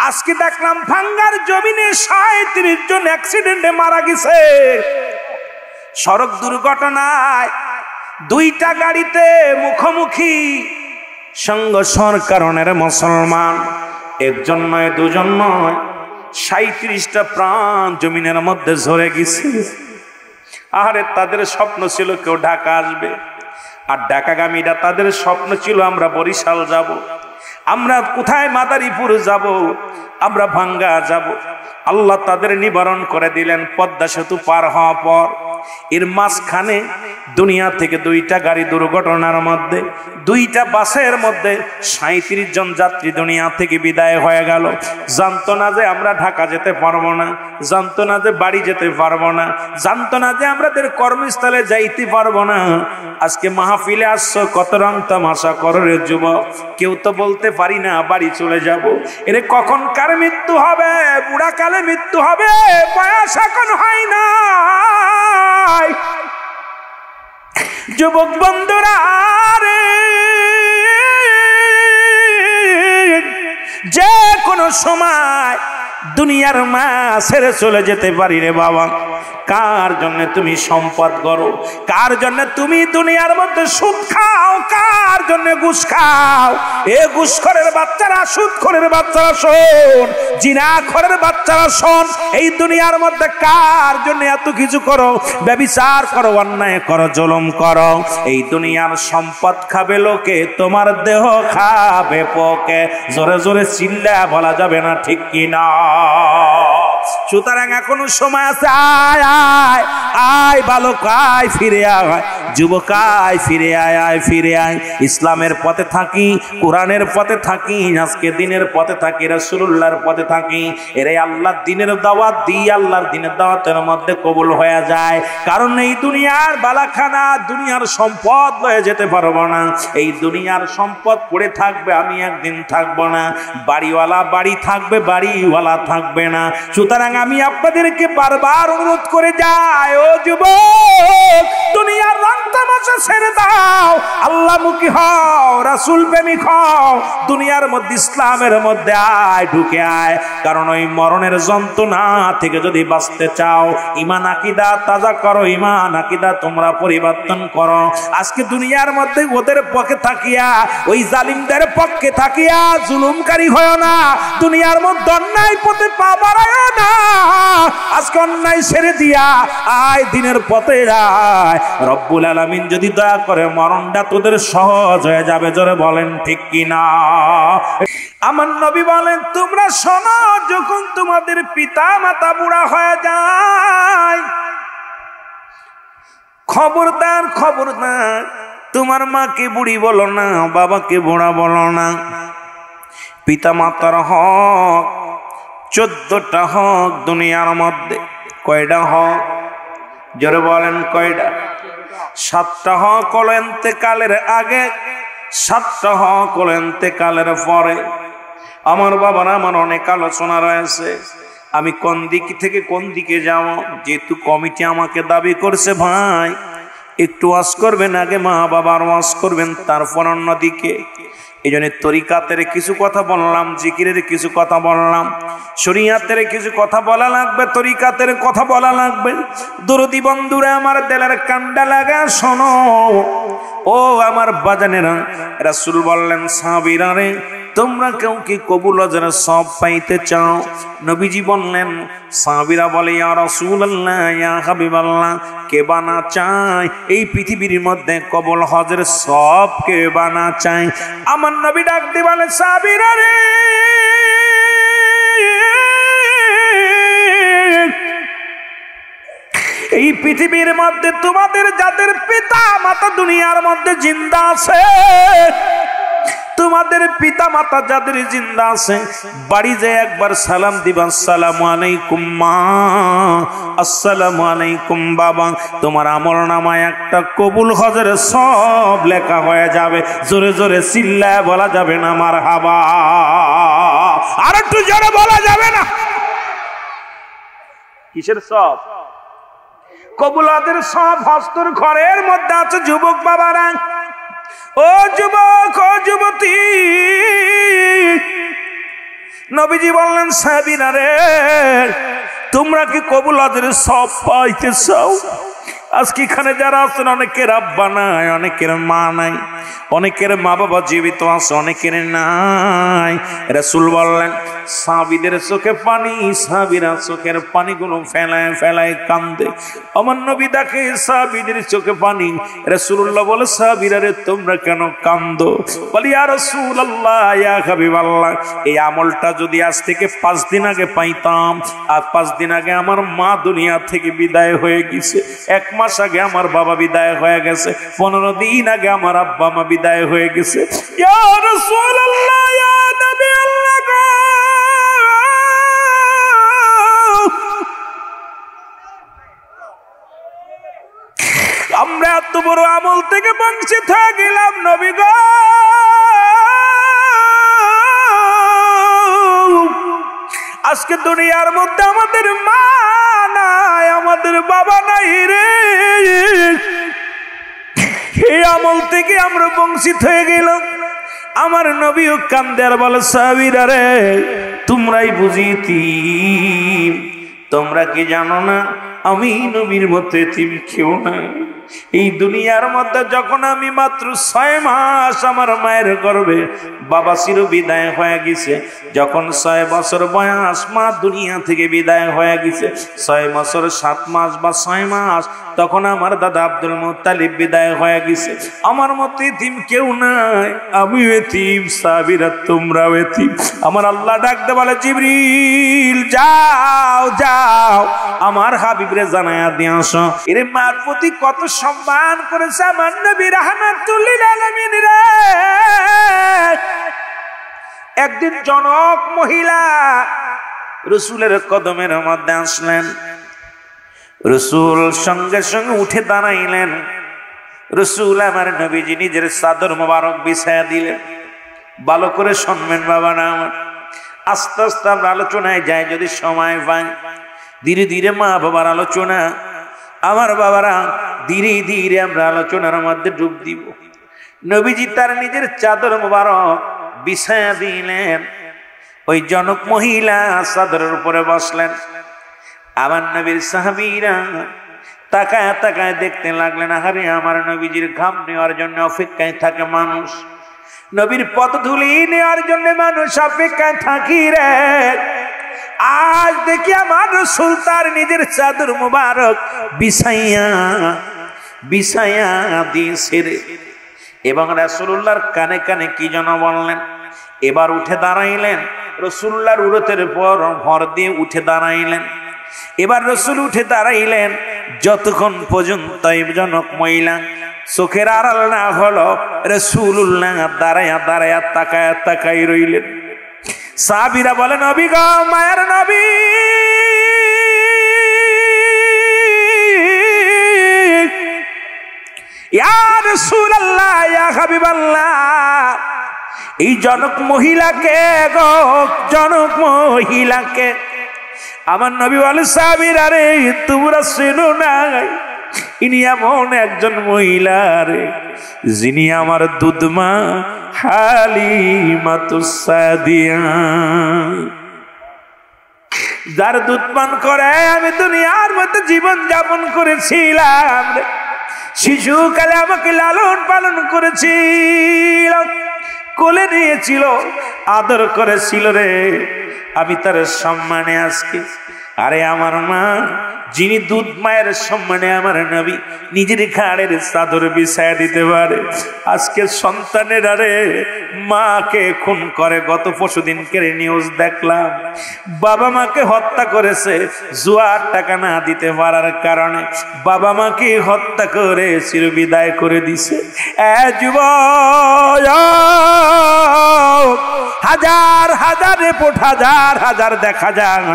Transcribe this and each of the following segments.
আজকে দেখলাম ভাঙ্গার জমিনে ৩৭ জন অ্যাক্সিডেন্টে মারা গেছে। সড়ক দুর্ঘটনায় দুইটা গাড়িতে মুখোমুখি সংঘর্ষের কারণে মুসলমান একজন নয় দুজন নয় ৩৭টা প্রাণ জমিনের মধ্যে ঝরে গেছে। আরে তাদের স্বপ্ন ছিল কেউ ঢাকা আসবে, আর ঢাকাগামীরা তাদের স্বপ্ন ছিল আমরা বরিশাল যাব, আমরা কোথায় মাদারীপুর যাব, আমরা ভাঙ্গা যাব। আল্লাহ তাদের নিবারণ করে দিলেন। পদ্মা সেতু পার হওয়ার পর এর মাঝখানে দুনিয়া থেকে দুইটা গাড়ি দুর্ঘটনার মধ্যে দুইটা বাসের মধ্যে ৩৭ জন যাত্রী দুনিয়া থেকে বিদায় হয়ে গেল। জানতো না যে আমরা ঢাকা যেতে পারবো না, জানতো না যে বাড়ি যেতে পারবো না, জানতো না যে আমাদের কর্মস্থলে যাইতে পারবো না। আজকে মাহফিলে আসছো, কত রং তামাশা করো রে যুবক, কেউ তো বলতে পারি না বাড়ি চলে যাব। এরে কখন কার মৃত্যু হবে, বুড়া কালে মৃত্যু হবে, বয়স এখন হয় না। যুবক বন্ধুরা রে, যে কোনো সময় দুনিয়ার মা ছেড়ে চলে যেতে পারি রে বাবা। কার জন্য তুমি সম্পদ করো, কার জন্য তুমি দুনিয়ার মধ্যে সুদ খাও, কার জন্য ঘুষ খাও। এ ঘুষখোরের বাচ্চারা, সুদখোরের বাচ্চারা শোন, জিনাখোরের বাচ্চারা শোন, এই দুনিয়ার মধ্যে কার জন্য এত কিছু করো, ব্যভিচার করো, অন্যায় করো, জুলুম করো। এই দুনিয়ার সম্পদ খাবে লোকে, তোমার দেহ খাবে পোকে। জোরে জোরে চিল্লা বলা যাবে না, ঠিক কিনা? সুতরাং এখনো সময় আছে। আয় আয় আয় বালক, আয় ফিরে আয় যুবক, আয় ফিরে আয়, আয় ফিরে আয়। ইসলামের পথে থাকি, কোরআনের পথে থাকি, আজকে দিনের পথে থাকি, রাসূলুল্লাহর পথে থাকি। এরে আল্লাহর দিনের দাওয়াত দিই, আল্লাহর দিনের দাওয়াতের মধ্যে কবুল হয়ে যায়। কারণ এই দুনিয়ার বালাখানা, দুনিয়ার সম্পদ লয়ে যেতে পারবো না। এই দুনিয়ার সম্পদ পড়ে থাকবে, আমি একদিন থাকবো না। বাড়িওয়ালা বাড়ি থাকবে, বাড়িওয়ালা থাকবে না। সুতরাং আমি আপনাদেরকে বারবার অনুরোধ করে যাই, ও যুবক, দুনিয়ার রং তামাশা ছেড়ে দাও, আল্লাহমুখী হও, রাসূল প্রেমিক হও। দুনিয়ার মধ্যে ইসলামের মধ্যে আয়, ঢুকে আয়। কারণ ওই মরণের যন্ত্রণা থেকে যদি বাঁচতে চাও, ঈমান আকীদা তাজা করো, ঈমান আকীদা তোমরা পরিবর্তন করো। আজকে দুনিয়ার মধ্যে ওদের পক্ষে থাকিয়া, ওই জালিমদের পক্ষে থাকিয়া জুলুমকারী হয় না। দুনিয়ার মধ্যে অন্যায় পথে পা বাড়ায় না। আজকে অন্যায় ছেড়ে দিয়া আয় দিনের পথে আয়। রব্বুল আলামিন যদি দয়া করে মরণটা তোদের সহজ হয়ে যাবে। জোরে বলেন ঠিক কিনা? আমার নবী বলেন, তোমরা শোনো, যখন তোমাদের পিতা মাতা বুড়া হয়ে যায়, খবরদার খবরদার, তোমার মাকে বুড়ি বলো না, বাবাকে বুড়া বলো না। পিতা মাতার হক 14টা হক দুনিয়ার মধ্যে। কয়টা হক? জোরে বলেন কয়টা? 7টা হক হলো ইন্তেকালের আগে, 7টা হক হলো ইন্তেকালের পরে। আমার বাবার আমার অনেক আলোচনা রয়েছে, আমি কোন দিক থেকে কোন দিকে যাব। যেহেতু কমিটি আমাকে দাবি করছে, ভাই একটু ওয়াজ করবেন, আগে মা বাবার ওয়াজ করবেন, তারপর অন্যদিকে। এই জন্য তরিকাতের কিছু কথা বললাম, জিকিরের কিছু কথা বললাম, শরীয়তের কিছু কথা বলা লাগবে, তরিকাতের কথা বলা লাগবে। দরদি বন্ধুরা আমার, দিলের কান্ডা লাগা শোনো। ও আমার বাজানেরা, রাসূল বললেন, সাহাবীরা রে, তোমরা কেউ কি কবুল আজরের সব পাইতে চাও? নবীজি বললেন, সাহাবীরা বলে, ইয়া রাসূলুল্লাহ, ইয়া হাবিবাল্লাহ, কে বানা চায় এই পৃথিবীর মধ্যে কবুল হজের সব, কে বানা চায়? আমার নবী ডাক দিয়ে বলে, সাহাবীরা রে, এই পৃথিবীর মধ্যে তোমাদের যাদের পিতা মাতা দুনিয়ার মধ্যে জিন্দা আছে, তোমাদের পিতা মাতা যাদের জিন্দা আছে, বাড়ি যে একবার সালাম দিবা, আসসালামু আলাইকুম মা, আসসালামু আলাইকুম বাবা। তোমার আমলনামায় একটা কবুল হজের সব লেখা হয়ে যাবে। জোরে জোরে চিল্লায় বলা যাবে না মারহাবা? আর একটু জোরে বলা যাবে না? কিসের সব? কবুল হজের সব। হস্তর ঘরের মধ্যে আছে যুবক বাবারা। ও যুবক, ও যুবতী, নবীজি বললেন সাহাবীরা রে, তোমরা কি কবুল হজের সব পাইতে চাও? আজকে এখানে যারা আছেন অনেকের আব্বা নাই, অনেকের মা নাই, অনেকের মা বাবা জীবিত আছে, অনেকের নাই। রাসূল বললেন সাহাবীদের চোখে পানি, সাহাবীরা চোখের পানিগুলো ফেলায় ফেলায় কান্দে। আমার নবী দেখে সাহাবীদের চোখে পানি। রাসূলুল্লাহ বলে সাহাবীরা রে তোমরা কেন কান্দো? বলি ইয়া রাসূলুল্লাহ ইয়া হাবিবাল্লাহ, এই আমলটা যদি আজ থেকে 5 দিন আগে পাইতাম, আর 5 দিন আগে আমার মা দুনিয়া থেকে বিদায় হয়ে গেছে, 1 মাস আগে আমার বাবা বিদায় হয়ে গেছে, 15 দিন আগে আমার আব্বা মা বিদায় হয়ে গেছে। ইয়া রাসূলুল্লাহ ইয়া নবী আল্লাহ গো, আমরা এত বড় আমল থেকে বঞ্চিত হয়ে গেলাম নবী গো। আজকে দুনিয়ার মধ্যে আমাদের মা নাই, আমাদের বাবা নাই রে। এই আমল থেকে আমরা বঞ্চিত হয়ে গেলাম। আমার নবীও কান্দে আর বলে সাহাবীরা রে তোমরাই বুঝিতি, তোমরা কি জানো না আমি নবীর মতো এতিম কেউ না। এই দুনিয়ার মধ্যে যখন আমি মাত্র 6 মাস আমার মায়ের গর্ভে বাবা চির বিদায় হয়ে গেছে, যখন 6 বছর বয়স মা দুনিয়া থেকে বিদায় হয়ে গেছে, 6 বছর 7 মাস বা 6 মাস তখন আমার দাদা আব্দুল মুত্তালিব বিদায় হয়ে গেছে। আমার মতো এতিম কেউ নাই, আমি এতিম, সাহাবীরা তোমরাও এতিম। আমার আল্লাহ ডাকতে বলে জিবরিল যাও যাও আমার হাবিবরে জানায়া দিয়ে আসো। এর মার প্রতি কত সম্মান করেছে আমার নবী রাহমাতুল লিল আলামিন রে। একদিন জনক মহিলা রাসূলের কদমের মধ্যে আসলেন, রাসূল সঙ্গে সঙ্গে উঠে দাঁড়াইলেন। রাসূল আমার নবীজি নিজের চাদর মোবারক বিছায়া দিলেন। ভালো করে শুনবেন বাবা না আমার, আস্তে আস্তে আমরা আলোচনায় যাই যদি সময় পাই। ধীরে ধীরে মা বাবার আলোচনা, আমার বাবারা ধীরে ধীরে আমরা আলোচনার মধ্যে ডুব দিব। নবীজি তার নিজের চাদর মোবারক বিছায়া দিলেন। ওই জনক মহিলা চাদরের উপরে বসলেন। আমার নবীর সাহাবীরা তাকায় তাকায় দেখতে লাগলেন, আরে আমার নবীজির ঘাম নেওয়ার জন্য অপেক্ষায় থাকে মানুষ, নবীর পদধূলি নেওয়ার জন্য মানুষ অপেক্ষায় থাকি রে। আজ দেখি আমার রাসূল তার নিজের চাদর মুবারক বিছাইয়া বিছাইয়া দিয়েছে রে। এবং রাসূলুল্লাহর কানে কানে কি যেন বললেন। এবার উঠে দাঁড়াইলেন, রাসূলুল্লাহর উরতের উপর ভর দিয়ে উঠে দাঁড়াইলেন। এবার রাসূল উঠে দাঁড়াইলেন, যতক্ষণ পর্যন্ত এই জনক মহিলা চোখের আড়াল না হলো রাসূলুল্লাহ দাঁড়ায়া দাঁড়ায়া তাকায়া তাকাই রইলেন। সাহাবীরা বলে নবী গো, মায়ের নবী, ইয়া রাসূলুল্লাহ ইয়া হাবিবাল্লাহ, এই জনক মহিলাকে গো, জনক মহিলাকে। আমার নবী বলে সাহাবীরা রে তোমরা চেনো না, ইনি এমন একজন মহিলা রে যিনি আমার দুধমা হালিমাতুস সাদিয়া, যার দুধ পান করে আমি দুনিয়ার মধ্যে জীবন যাপন করেছিলাম। শিশুকালে আমাকে লালন পালন করেছিল, কোলে নিয়েছিল, আদর করেছিল রে। আমি তার সম্মানে আজকে, আরে আমার মা যিনি দুধ মায়ের সম্মানে আমার নবী নিজের ঘাড়ের চাদর বিছায়া দিতে পারে, আজকে সন্তানের আরে মাকে খুন করে। গত পরশুদিনকে নিউজ দেখলাম, বাবা মাকে হত্যা করেছে জুয়ার টাকা না দিতে পারার কারণে, বাবা মাকে হত্যা করে চিরবিদায় করে দিছে। হাজার হাজার রিপোর্ট, হাজার হাজার দেখা যায়,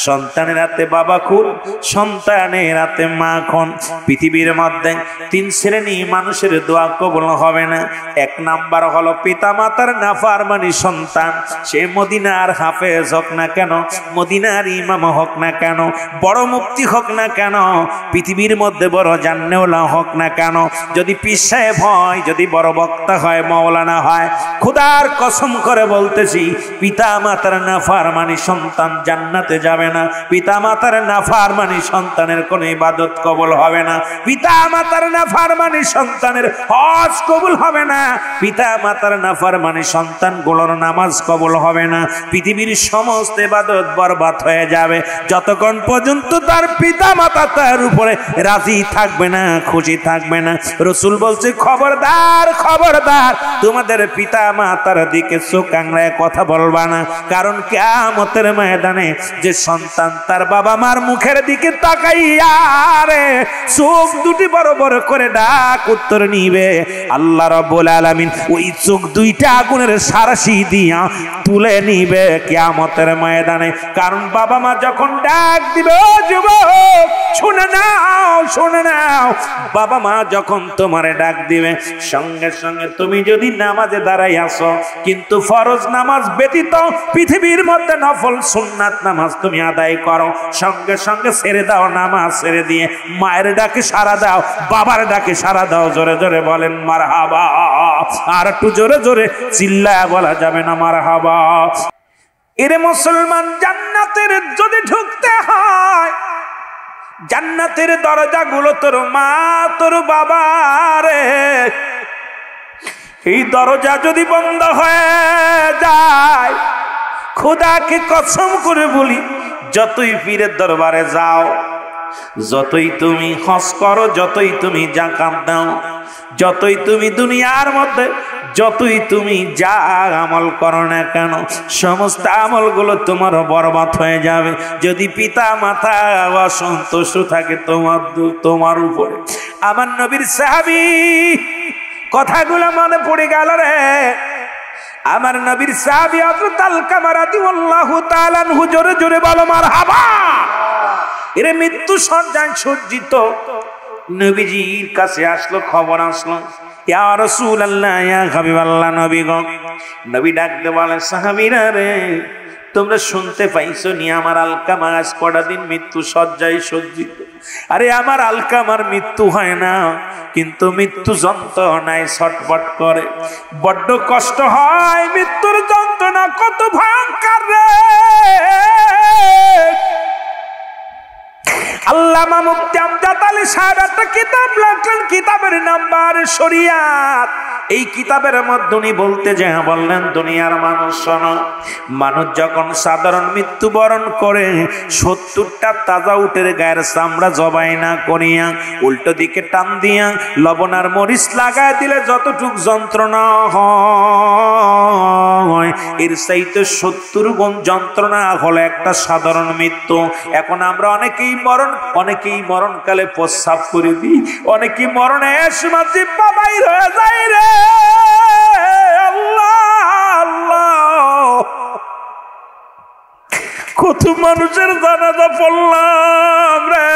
সন্তানের হাতে বাবা খুন, সন্তানের হাতে মা খুন। পৃথিবীর মধ্যে 3 শ্রেণী মানুষের দোয়া কবুল হবে না। 1 নাম্বার হলো পিতা মাতার নাফরমানি সন্তান। সে মদিনার হাফেজ হোক না কেন, মদিনার ইমাম হোক না কেন, বড় মুফতি হোক না কেন, পৃথিবীর মধ্যে বড় জান্নেওয়ালা হোক না কেন, যদি পীর সাহেব হয়, যদি বড় বক্তা হয়, মাওলানা হয়, খোদার কসম করে বলতেছি পিতা মাতার নাফরমানি সন্তান জান্নাতে যাবে না। পিতা মাতার নাফরমানি সন্তানের কোনো ইবাদত কবুল হবে না। পিতা মাতার নাফরমানি সন্তানের হজ কবুল হবে না। পিতা মাতার নাফরমানি সন্তানগুলোর নামাজ কবুল হবে না। পৃথিবীর সমস্ত ইবাদত বরবাদ হয়ে যাবে যতক্ষণ পর্যন্ত তার পিতা মাতা তার উপরে রাজি থাকবে না, খুশি থাকবে না। রাসূল বলছে খবরদার, খবরদার, তোমাদের পিতা মাতার দিকে চোখ আংড়ায় কথা বলবা না। কারণ কিয়ামতের ময়দানে যে সন্তান তার বাবা মার মুখের দিকে তাকাইয়া রে চোখ দুটি বড় বড় করে ডাক উত্তর নিবে, আল্লাহ রাব্বুল আলামিন ওই চোখ দুইটা আগুনের সারাশি দিয়া তুলে নিবে কিয়ামতের ময়দানে। কারণ বাবা মা যখন ডাক দিবে, ও যুবক শুনে নাও, শুনে নাও, বাবা মা যখন তোমারে ডাক দিবে সঙ্গে সঙ্গে তুমি যদি নামাজে দাঁড়াই আসো, কিন্তু ফরজ নামাজ ব্যতীত পৃথিবীর মধ্যে নফল সুন্নাত নামাজ তুমি আদায় করো, সঙ্গে সঙ্গে ছেড়ে দাও, নামাজ ছেড়ে দিয়ে মায়ের ডাকে সাড়া দাও, বাবার ডাকে সাড়া দাও। জোরে জোরে বলেন মারহাবা। আর একটু জোরে জোরে চিল্লায়া বলা যাবে না মারহাবা? এরে মুসলমান, জান্নাতের যদি ঢুকতে হয়, জান্নাতের দরজাগুলো তোর মা তোর বাবা রে, এই দরজা যদি বন্ধ হয়ে যায়, খোদাকে কসম করে বলি, যতই পীরের দরবারে যাও, যতই তুমি হজ করো, যতই তুমি যাকাত দাও, যতই তুমি দুনিয়ার মধ্যে যতই তুমি যা আমল করো না কেন, সমস্ত আমলগুলো তোমার বরবাদ হয়ে যাবে যদি পিতা মাতা অসন্তুষ্ট থাকে তোমার উপরে। আমার নবীর সাহাবী কথাগুলো মনে পড়ে গেল রে। আমার নবীর সাহাবী হযরত আলকামা রাদিয়াল্লাহু তাআলা আনহু, জোরে জোরে বলো মারহাবা। এরে মৃত্যু সজ্জায় সজ্জিত নবীজির কাছে আসলো, খবর আসলো, ইয়া রাসূলুল্লাহ, ইয়া হাবিবাল্লাহ, নবী গো। নবী ডাকতে বলে, সাহাবীরা রে, তোমরা শুনতে পাইছো নি আমার আলকামা আজ কটা দিন মৃত্যু সজ্জায় সজ্জিত? আরে আমার আলকামার মৃত্যু হয় না, কিন্তু মৃত্যু যন্ত্রণায় ছটফট করে, বড্ড কষ্ট হয়। মৃত্যুর যন্ত্রণা কত ভয়ঙ্কর রে। আল্লামা মুফতি আমজাদ আলী সাহেব একটা কিতাব লিখলেন, কিতাবের নাম্বার শরিয়াত। এই কিতাবের মধ্যে উনি বলতে যায় বললেন, দুনিয়ার মানুষ শোনো, মানুষ যখন সাধারণ মৃত্যুবরণ করে 70টা তাজা উটের গায়ের চামড়া জবাই না করিয়া উল্টো দিকে টান দিয়া লবণ আর মরিচ লাগায় দিলে যতটুক যন্ত্রণা হয়, এর চাইতে 70 গুণ যন্ত্রণা হলো একটা সাধারণ মৃত্যু। এখন আমরা অনেকেই মরণকালে প্রস্রাব করে দিই, অনেকেই মরণে সময় জিহ্বা বাইর হয়ে যায় রে। আল্লাহ আল্লাহ, কত মানুষের জানাজা পড়লাম রে,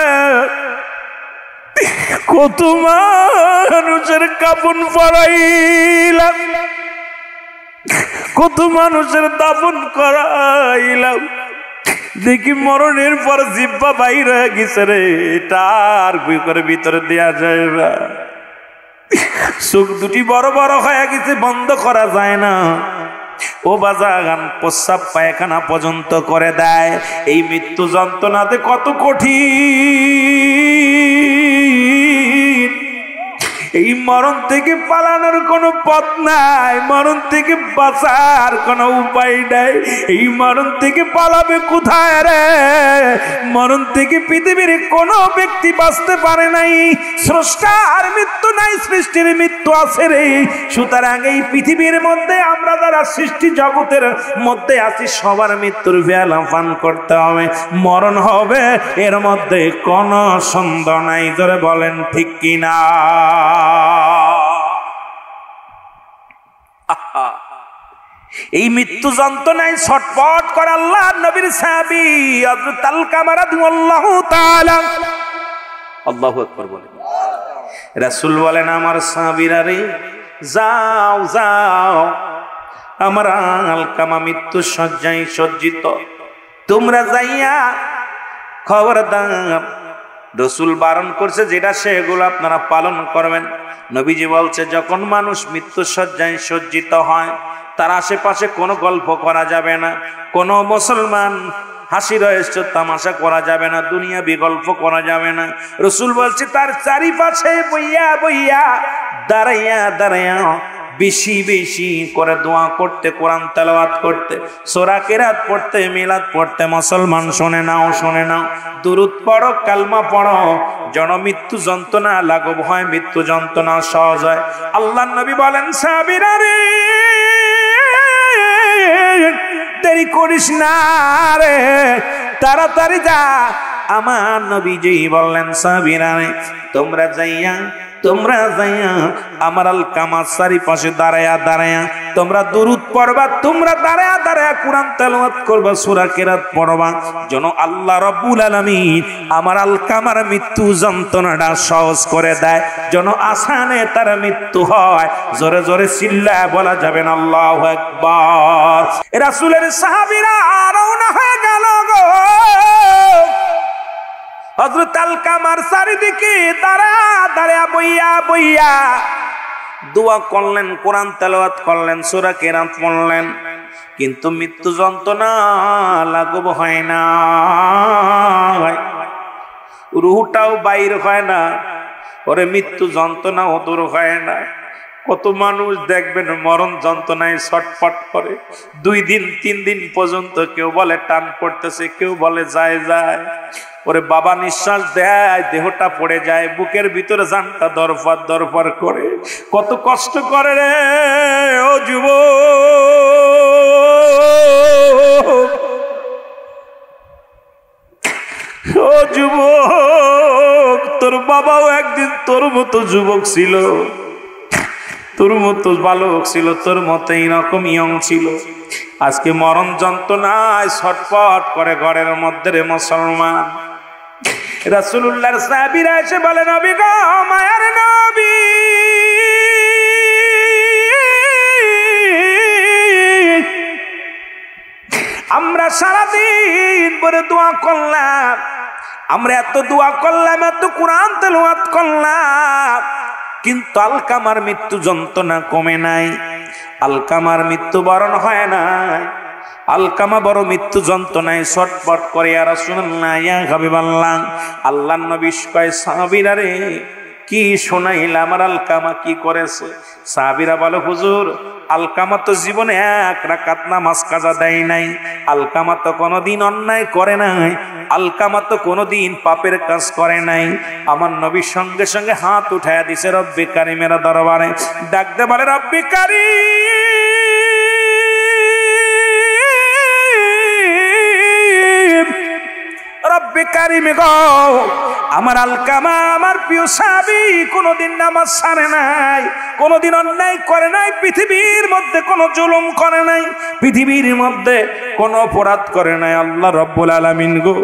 কত মানুষের কাফন পরাইলাম, কত মানুষের দাফন করাইলাম, দেখি মরণের পর জিহ্বা বাইর হয়ে গেছে রে, এটা আর করে ভিতরে দেয়া যায় না। চোখ দুটি বড় বড় হয়ে গেছে, বন্ধ করা যায় না। ও বাজাগান প্রস্রাব পায়খানা পর্যন্ত করে দেয়। এই মৃত্যু যন্ত্রণাতে কত কঠিন। এই মরণ থেকে পালানোর কোনো পথ নাই, মরণ থেকে বাঁচার কোনো উপায় নাই। এই মরণ থেকে পালাবে কোথায় রে? মরণ থেকে পৃথিবীর কোনো ব্যক্তি বাঁচতে পারে নাই। স্রষ্টার মৃত্যু নাই, সৃষ্টির মৃত্যু আছে রে। সুতরাং এই পৃথিবীর মধ্যে আমরা যারা সৃষ্টি জগতের মধ্যে আছি, সবার মৃত্যুর বেলা পান করতে হবে, মরণ হবে, এর মধ্যে কোনো সন্দেহ নাই। ধরে বলেন ঠিক কিনা? এই মৃত্যু যন্ত্রণায় ছটফট করে আল্লাহর নবীর সাহাবী হযরত আলকামা রাদিয়াল্লাহু তাআলা। আল্লাহু আকবার বলেন। রাসূল বলেন, আমার সাহাবীরা রে, যাও যাও, আমার আলকামা মৃত্যু শয্যায় সজ্জিত, তোমরা যাইয়া খবরদার, রাসূল বারণ করছে যেটা সেগুলো আপনারা পালন করবেন। নবীজি বলছে, যখন মানুষ মৃত্যু শয্যায় সজ্জিত হয় তার আশেপাশে কোনো গল্প করা যাবে না, কোনো মুসলমান হাসি রয়েছে তামাশা করা যাবে না, দুনিয়াবি গল্প করা যাবে না। রাসূল বলছে, তার চারিপাশে বইয়া বইয়া দাঁড়াইয়া দাঁড়াইয়া বেশি বেশি করে দোয়া করতে, কোরআন তেলাওয়াত করতে, সূরা কিরাত পড়তে, মিলাদ পড়তে। মুসলমান শুনে নাও, শুনে নাও, দুরূদ পড়ো, কালমা পড়ো, যেন মৃত্যু যন্ত্রণা লাঘব হয়, মৃত্যু যন্ত্রণা সহজ হয়। আল্লাহর নবী বলেন, সাহাবীরা রে, দেরি করিস না রে, তাড়াতাড়ি যা। আমার নবীজি বললেন, সাহাবীরা রে, তোমরা যাইয়া আমার আলকামার চারিপাশে দাঁড়ায়া দাঁড়ায়া তোমরা দুরূদ পড়বা, তোমরা দাঁড়ায়া দাঁড়ায়া কোরআন তেলাওয়াত করবা, সূরা কিরাত পড়বা, যেন আল্লাহ রাব্বুল আলামিন আমার আলকামার মৃত্যু যন্ত্রণাটা সহজ করে দেয়, যেন আসানে তার মৃত্যু হয়। জোরে জোরে চিল্লায় বলা যাবে না আল্লাহু আকবার। রাসূলের সাহাবীরা রওনা হয়ে গেল গো। হযরত আলকামার চারিদিকে দাঁড়ায়া বইয়া বইয়া দোয়া করলেন, কোরআন তেলাওয়াত করলেন, সূরা কিরাত পড়লেন, কিন্তু মৃত্যু যন্ত্রণা লাঘব হয় না, রূহটাও বাইর হয় না, ওরে মৃত্যু যন্ত্রণাও দূর হয় না। কত মানুষ দেখবেন মরণ যন্ত্রণায় ছটফট করে, 2 দিন 3 দিন পর্যন্ত, কেউ বলে টান পড়তেছে, কেউ বলে যায় যায়, ওরে বাবা নিঃশ্বাস দেয়, দেহটা পড়ে যায়, বুকের ভিতরে জানটা দরফর দরফর করে, কত কষ্ট করে রে ও যুবক, ও যুবক, তোর বাবাও একদিন তোর মতো যুবক ছিল, তোর মতো বালক ছিল, তোর মতো এইরকম ইয়ং ছিল, আজকে মরণ যন্ত্রণায় ছটফট করে ঘরের মধ্যে রে মুসলমান। রাসূলুল্লাহর সাহাবীরা এসে বলে, নবী গো, মায়ার নবী, আমরা সারাদিন পরে দোয়া করলাম, আমরা এত দোয়া করলাম, এত কোরআন তেলাওয়াত করলাম, কিন্তু আলকামার মৃত্যু যন্ত্রণা কমে নাই, আলকামার মৃত্যু বরণ হয় না, আলকামা বড় মৃত্যু যন্ত্রণায় ছটফট করে। ইয়া রাসূলুল্লাহ, ইয়া হাবিবাল্লাহ, আল্লাহর নবী কয়, সাহাবীরা রে, কি শোনাইলা, আমার আলকামা কি করেছে? সাহাবীরা বলে, হুজুর, আলকামা তো জীবনে 1 রাকাত নামাজ কাজা দেয় নাই, আলকামা তো কোনোদিন অন্যায় করে নাই, আলকামা তো কোনোদিন পাপের কাজ করে নাই। আমার নবী সঙ্গে সঙ্গে হাত উঠায়া দিছে রব্বে কারিমের দরবারে, ডাকতে বলে, রব্বে কারীম, রব্বে কারীম গো, আমার আলকামা, আমার প্রিয় সাহাবী কোনোদিন নামাজ ছাড়ে নাই, কোনোদিন অন্যায় করে নাই, পৃথিবীর মধ্যে কোনো জুলুম করে নাই, পৃথিবীর মধ্যে কোনো অপরাধ করে নাই। আল্লাহ রাব্বুল আলামিন গো,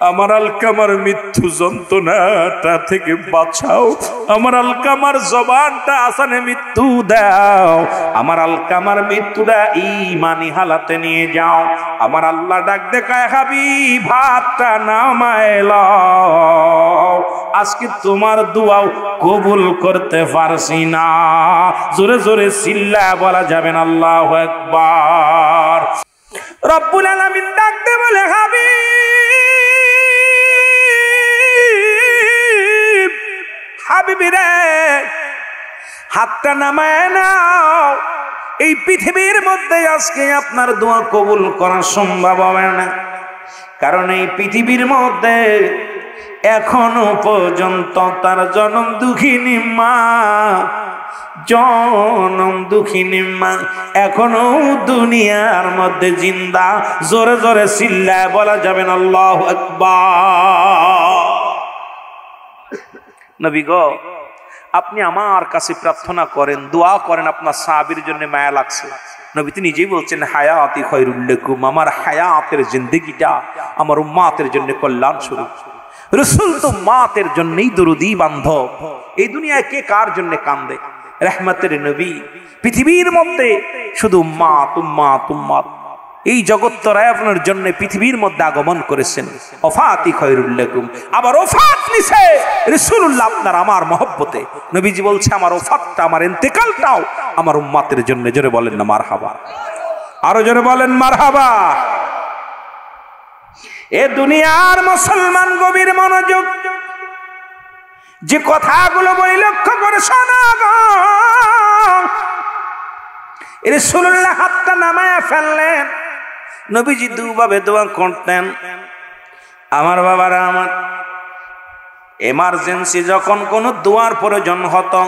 আমার আলকামার মৃত্যু যন্ত্রণাটা থেকে বাঁচাও, আমার আলকামার জবানটা আসানে মৃত্যু দাও, আমার আলকামার মৃত্যুটা ঈমানি হালাতে নিয়ে যাও। আমার আল্লাহ ডাক দেখায়, হাবিব, ভাতটা নামায় লও, আজকে তোমার দোয়াও কবুল করতে পারছি না। জোরে জোরে চিল্লা বলা যাবে না আল্লাহু আকবার। রব্বুল আলামিন ডাকতে বলে, হাবিব, হাবিবি রে, হাতটা নামায় নাও, এই পৃথিবীর মধ্যে আজকে আপনার দোয়া কবুল করা সম্ভব হবে না, কারণ এই পৃথিবীর মধ্যে এখনো পর্যন্ত তার জনম দুঃখিনী মা, জনম দুঃখিনী মা এখনো দুনিয়ার মধ্যে জিন্দা। জোরে জোরে চিল্লায় বলা যাবে না আল্লাহু আকবার। নবী গো, আপনি আমার কাছে প্রার্থনা করেন, দোয়া করেন, আপনার সাহাবীর জন্য মায়া লাগছে। নবী তো নিজেই বলছেন হায়াতি খায়রুল লাকুম, আমার হায়াতের জিন্দেগিটা আমার উম্মতের জন্য কল্যাণ স্বরূপ। রাসূল তো উম্মতের জন্যই দরুদি বান্ধব। এই দুনিয়ায় কে কার জন্য কান্দে? রহমতের নবী পৃথিবীর মধ্যে শুধু উম্মত উম্মত উম্মত, এই জগত্তরায় আপনার জন্য পৃথিবীর মধ্যে আগমন করেছেন। ওফাতি খায়রুল লাকুম, আবার ওফাত নিছে রাসূলুল্লাহ আপনার আমার মহব্বতে। নবীজি বলছে আমার ওফাতটা, আমার ইন্তেকালটাও আমার উম্মতের জন্য। জোরে বলেন না মারহাবা, আরো জোরে বলেন মারহাবা। এ দুনিয়ার মুসলমান গভীর মনোযোগ, যে কথাগুলো বলি লক্ষ্য করে শোনা গো। রাসূলুল্লাহ হাতটা নামায়া ফেললেন। নবীজি দুভাবে দোয়া করতেন। আমার বাবারা, আমার এমার্জেন্সি যখন কোনো দোয়ার প্রয়োজন হতো,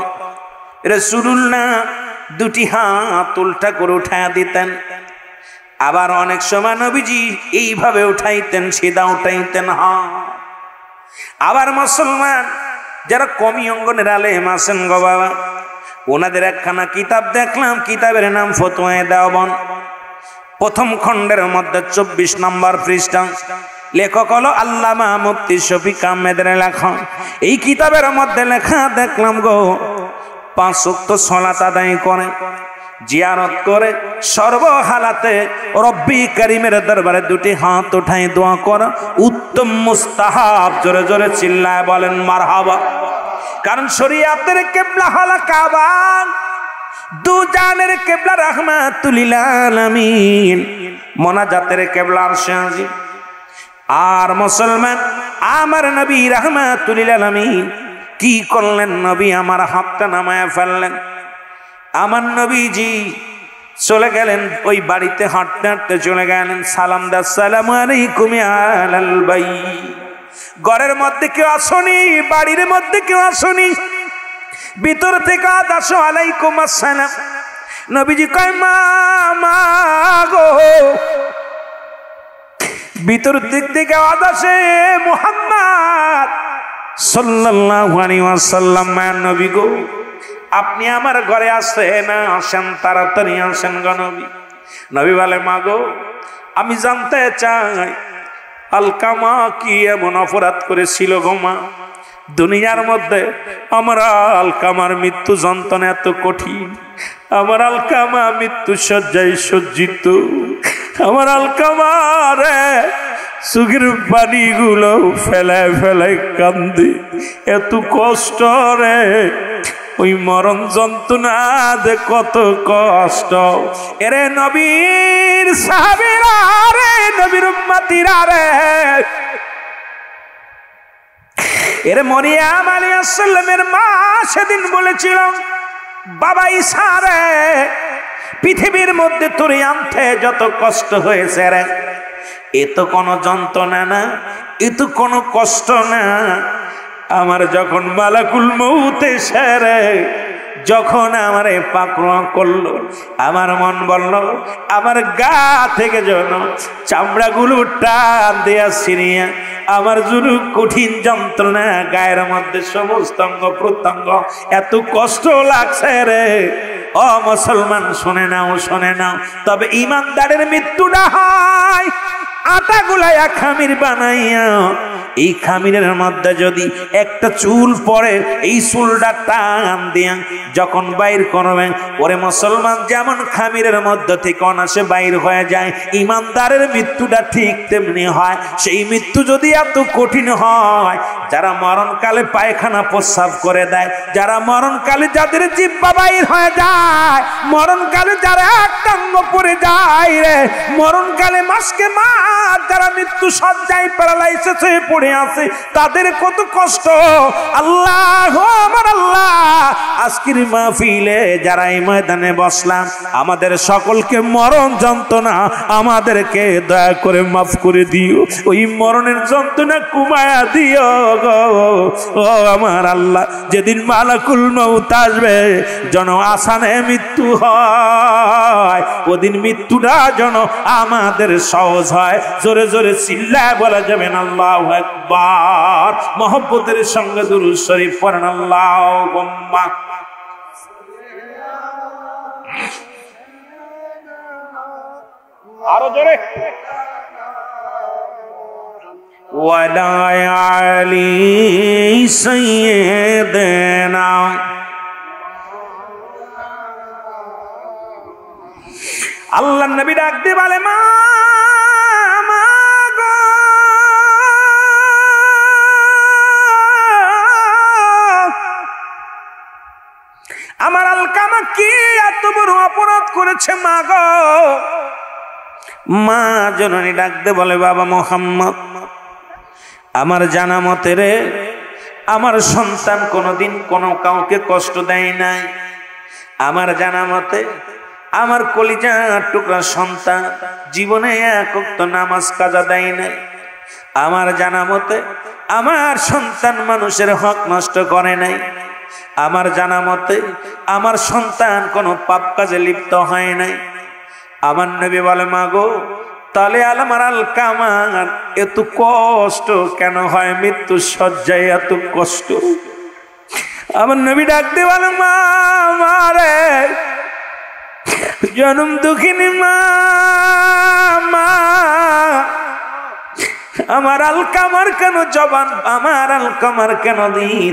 রাসূলুল্লাহ দুটি হাত উল্টা করে উঠায়া দিতেন। আবার অনেক সময় নবীজি এইভাবে উঠাইতেন, সিধা উঠাইতেন হাত। আবার মুসলমান যারা কমি অঙ্গনের আলেম আছেন গো বাবা, ওনাদের একখানা কিতাব দেখলাম, কিতাবের নাম ফতোয়ায়ে দেওবন্দ। প্রথম খণ্ডের মধ্যে 24 নম্বর পৃষ্ঠা, লেখক হলো আল্লামা মুফতি শফিক আহমেদের লেখা। এই কিতাবের মধ্যে লেখা দেখলাম গো, 5 ওয়াক্ত সালাত আদায় করে, জিয়ারত করে, সর্বহালাতে রব্বি করিমের দরবারে দুটি হাত উঠাই দোয়া করা উত্তম মুস্তাহাব। জোরে জোরে চিল্লায় বলেন মারহাবা। কারণ শরীয়তের কিবলা হলো কাবা, দু জানের কিবলা রাহমাতুল লিল আলামিন, মোনাজাতের কিবলা আরশে আজিম। আর মুসলমান আমার নবী রাহমাতুল লিল আলামিন কি করলেন? নবী আমার হাতটা নামায়া ফেললেন। আমার নবীজি চলে গেলেন ওই বাড়িতে, হাঁটতে হাঁটতে চলে গেলেন। সালাম দা, আসসালামু আলাইকুম ইয়া আহলাল বাইত। ঘরের মধ্যে কেউ আসনি, বাড়ির মধ্যে কেউ আসনি, ভিতর থেকে আসো আলাইকুম আসসালাম। নবীজি কয় মা মা গো, ভিতর দিক থেকে আওয়াজ আসে মুহাম্মদ সাল্লাল্লাহু আলাইহি ওয়াসাল্লাম, নবী গো আপনি আমার ঘরে আসেন, আসেন তাড়াতাড়ি আসেন গো নবী। নবী বলে মা গো, আমি জানতে চাই আলকামা কি এমন অপরাধ করেছিল গো মা? দুনিয়ার মধ্যে আমার আলকামার মৃত্যু যন্ত্রণা এত কঠিন, আমার আলকামা মৃত্যু শয্যায় সজ্জিত, আমার আলকামার চোখের পানিগুলো ফেলায় ফেলায় কান্দে, এত কষ্ট রে, ওই মরণ যন্ত্রণা দে কত কষ্ট। এরে নবীর সাহাবীরা রে, নবীর উম্মতিরা রে, এর মরিয়াম আলাইহিস সালামের মা সেদিন বলেছিল বাবা ঈসা রে, পৃথিবীর মধ্যে তোর আনতে যত কষ্ট হয়েছে রে, এ তো কোনো যন্ত্রণা না, এ তো কোনো কষ্ট না। আমার যখন মালাকুল মউত এসে রে, যখন আমারে পাকড়াও করলো, আমার মন বলল আমার গা থেকে যেন চামড়াগুলো টান দেয়া ছিনিয়া আমার জুরু কঠিন যন্ত্রণা, গায়ের মধ্যে সমস্ত অঙ্গ প্রত্যঙ্গ এত কষ্ট লাগছে রে। ও মুসলমান শুনে নাও, শুনে নাও, তবে ইমানদারের মৃত্যুটা হয় আটা গুলাইয়া খামির বানাইয়া, এই খামিরের মধ্যে যদি একটা চুল পড়ে, এই চুলটা টান দিয়া যখন বাইর করবেন, ওরে মুসলমান যেমন খামিরের মধ্যে থেকে অনাসে বাইর হয়ে যায়, ইমানদারের মৃত্যুটা ঠিক তেমনি হয়। সেই মৃত্যু যদি এত কঠিন হয়, যারা মরণকালে পায়খানা প্রস্রাব করে দেয়, যারা মরণকালে যাদের জিহ্বা বাইর হয়ে যায়, মরণকালে যারা একটাঙ্গ পড়ে যায় রে, মরণকালে মাসকে মাস যারা মৃত্যু সজ্জায় প্যারালাইসিস হয়ে পড়ে আছে, তাদের কত কষ্ট। আল্লাহ আমার আল্লাহ, আজকের মাহফিলে যারা এই ময়দানে বসলাম, আমাদের সকলকে মরণ যন্ত্রণা আমাদেরকে দয়া করে মাফ করে দিও, ওই মরণের যন্ত্রণা কমায়া দিও গো। ও আমার আল্লাহ, যেদিন মালাকুল মউত আসবে যেন আসানে মৃত্যু হয়, ওদিন মৃত্যুটা যেন আমাদের সহজ হয়। জোরে জোরে চিল্লায় বলা যাবেন আল্লাহু আকবার। মহব্বতের সঙ্গে দুরূদ শরীফ পড়েন আল্লাহুম্মা। আরো জোরে ওয়ালা আলী সাইয়্যিদানা আল্লাহর নবী ডাক দিয়ে বলে মা গো আমার আলকামা কি এত বড় অপরাধ করেছে মা গো। মা জননী ডাক দিয়ে বলে বাবা মুহাম্মদ আমার জানা মতে রে আমার সন্তান কোনোদিন কোনো কাউকে কষ্ট দেয় নাই। আমার জানা মতে আমার কলিজার টুকরা সন্তান জীবনে এক ওয়াক্ত নামাজ কাজা দেয় নাই। আমার জানা মতে আমার সন্তান মানুষের হক নষ্ট করে নাই। আমার জানা মতে আমার সন্তান কোনো পাপ কাজে লিপ্ত হয় নাই। আমার নবী বলে মা গো তাহলে আমার আলকামার এত কষ্ট কেন হয়, মৃত্যু শয্যায় এত কষ্ট। আমার নবী ডাক দিয়ে বলে মা মারে জনম দুঃখিনী মা আমার আলকামার কেন জবান, আমার আলকামার কেন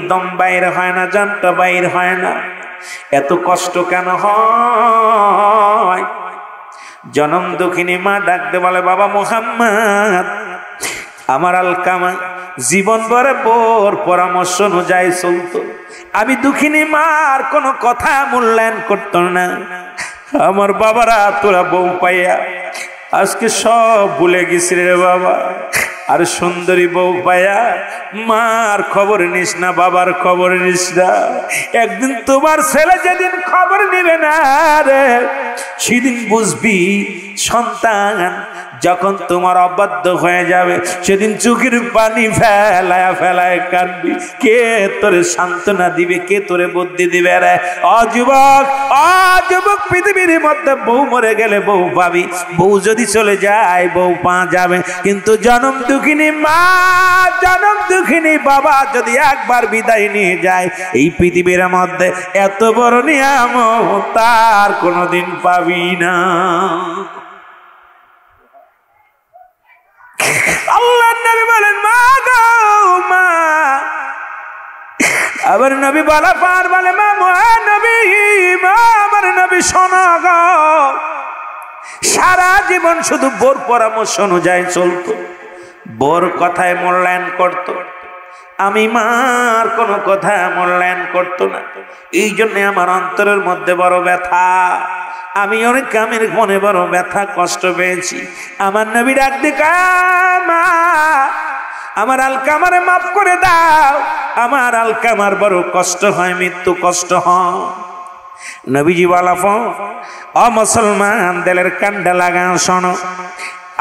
দম বাইর হয় না, জানটা বাইর হয় না, এত কষ্ট কেন হয়। জনম দুঃখিনী মা ডাকতে বলে বাবা মুহাম্মদ আমার আলকামা জীবন ভরে বোর পরামর্শ অনুযায়ী চলতো। আমি দুঃখিনী মার কোনো কথা মূল্যায়ন করতো না। আমার বাবারা তোরা বউ পাইয়া আজকে সব ভুলে গেছি রে বাবা। আর সুন্দরী বউ পাইয়া মার খবর নিস না, বাবার খবর নিস না। একদিন তোমার ছেলে যেদিন খবর নিবে না রে সেদিন বুঝবি সন্তান যখন তোমার অবাধ্য হয়ে যাবে সেদিন চোখের পানি ফেলায় ফেলায় কাঁদবি। কে তোরে সান্ত্বনা দিবে, কে তোরে বুদ্ধি দিবে রে? অযুবক পৃথিবীর মধ্যে বউ মরে গেলে বউ পাবি, বউ যদি চলে যায় বউ পা যাবে। কিন্তু জনম দুঃখিনী মা জনম দুঃখিনী বাবা যদি একবার বিদায় নিয়ে যায় এই পৃথিবীর মধ্যে এত বড় নিয়ামত তার কোনোদিন পাবি না। আল্লাহ নবী বলেন মা গো মা। আবার নবী বলা পার বলে মা নবী মা আমার নবী শোনা গো। সারা জীবন শুধু বোর পরামর্শ অনুযায়ী চলতো, বোর কথায় মূল্যায়ন করত। আমি মার কোনো কথা মূল্যায়ন করতো না। এই জন্য আমার অন্তরের মধ্যে বড় ব্যথা, আমি অনেক কামের মনে বড় ব্যথা কষ্ট পেয়েছি। আমার নবী ডাক দিয়ে মা আমার আলকামারে মাফ করে দাও, আমার আলকামার বড় কষ্ট হয়, মৃত্যু কষ্ট হয়। নবীজি বলা মুসলমান দিলের কান্ডা লাগা শোনো।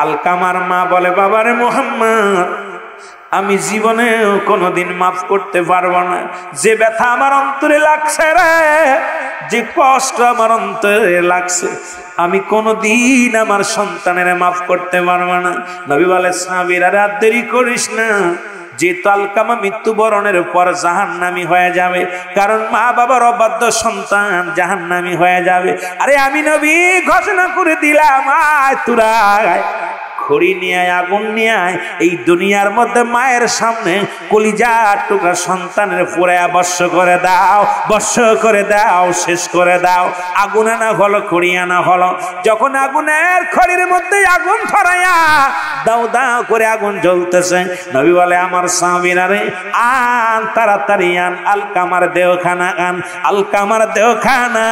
আলকামার মা বলে বাবারে মুহাম্মদ আমি জীবনেও কোনোদিন মাফ করতে পারবো না। যে ব্যথা আমার অন্তরে লাগছে রে, যে কষ্ট আমার অন্তরে লাগছে আমি কোনোদিন আমার সন্তানের মাফ করতে পারবো না। নবী বলে সাহাবীরা রাত দেরি করিস না, যে আলকামা মৃত্যুবরণের পর জাহান্নামী হয়ে যাবে, কারণ মা বাবার অবাধ্য সন্তান জাহান্নামী হয়ে যাবে। আরে আমি নবী ঘোষণা করে দিলাম আয় তোরা খড়ি নিয়ে আয়, আগুন নিয়ে আয়। এই দুনিয়ার মধ্যে মায়ের সামনে কলিজার টুকরা সন্তানের পুরায়া বর্ষ করে দাও, বর্ষ করে দাও, শেষ করে দাও। আগুন আনা হলো, খড়ি আনা হলো। যখন আগুনের খড়ির মধ্যে আগুন ধরাইয়া দাও দাও করে আগুন জ্বলতেছে, নবী বলে আমার সাহাবীরা রে আন তাড়াতাড়ি আন আলকামার দেহখানা আন, আলকামার দেহখানা